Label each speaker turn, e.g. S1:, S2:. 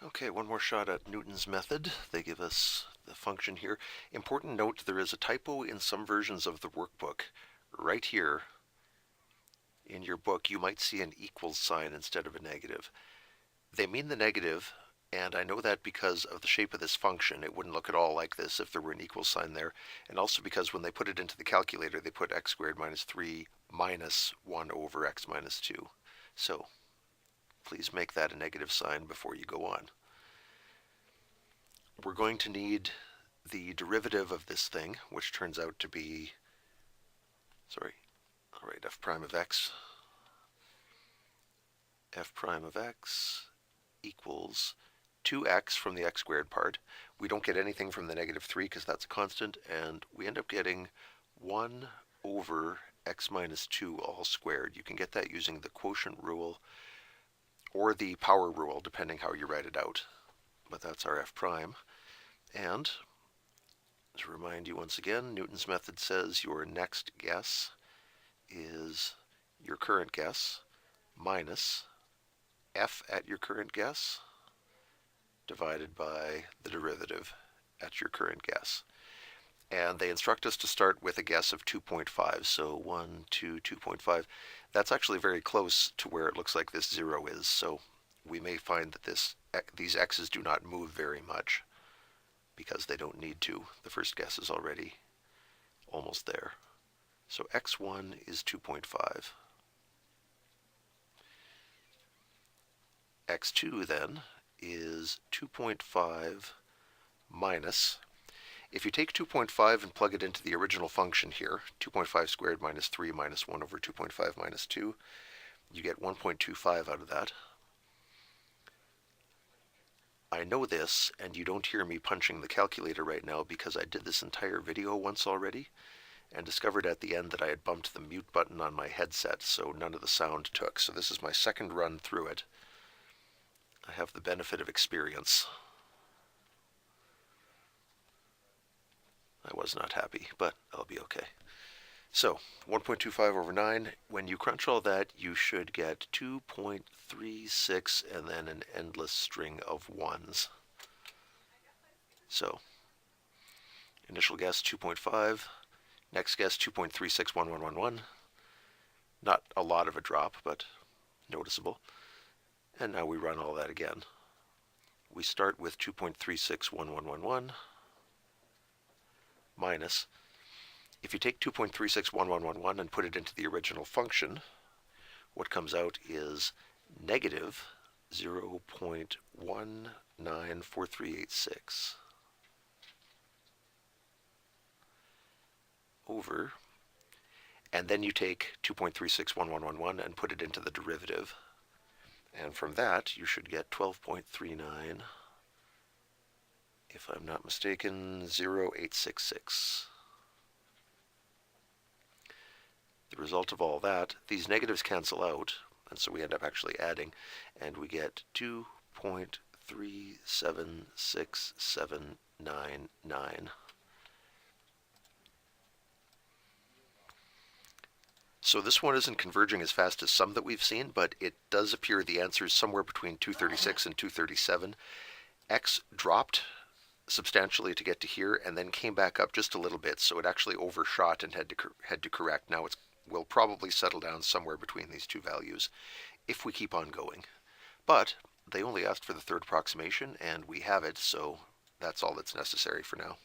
S1: Okay, one more shot at Newton's method. They give us the function here. Important note, there is a typo in some versions of the workbook. Right here in your book, you might see an equals sign instead of a negative. They mean the negative, and I know that because of the shape of this function. It wouldn't look at all like this if there were an equals sign there. And also because when they put it into the calculator, they put x squared minus 3 minus 1 over x minus 2. So please make that a negative sign before you go on. We're going to need the derivative of this thing, which turns out to be, f prime of x. F prime of x equals 2x from the x squared part. We don't get anything from the negative 3 because that's a constant, and we end up getting 1 over x minus 2 all squared. You can get that using the quotient rule or the power rule, depending how you write it out. But that's our f prime. And to remind you once again, Newton's method says your next guess is your current guess minus f at your current guess divided by the derivative at your current guess. And they instruct us to start with a guess of 2.5. So 1, 2, 2.5. That's actually very close to where it looks like this 0 is. So we may find that these x's do not move very much because they don't need to. The first guess is already almost there. So x1 is 2.5. x2 then is 2.5 minus, if you take 2.5 and plug it into the original function here, 2.5 squared minus 3 minus 1 over 2.5 minus 2, you get 1.25 out of that. I know this, and you don't hear me punching the calculator right now because I did this entire video once already and discovered at the end that I had bumped the mute button on my headset, so none of the sound took. So this is my second run through it. I have the benefit of experience. I was not happy, but I'll be okay. So 1.25 over 9, when you crunch all that, you should get 2.36 and then an endless string of ones. So initial guess 2.5, next guess 2.361111. Not a lot of a drop, but noticeable. And now we run all that again. We start with 2.361111 minus, if you take 2.361111 and put it into the original function, what comes out is negative 0.194386 over, and then you take 2.361111 and put it into the derivative. And from that, you should get 12.39, if I'm not mistaken, 0.866. The result of all that, these negatives cancel out, and so we end up actually adding, and we get 2.376799. So this one isn't converging as fast as some that we've seen, but it does appear the answer is somewhere between 236 and 237. X dropped substantially to get to here and then came back up just a little bit, so it actually overshot and had to correct. Now will probably settle down somewhere between these two values if we keep on going. But they only asked for the third approximation, and we have it, so that's all that's necessary for now.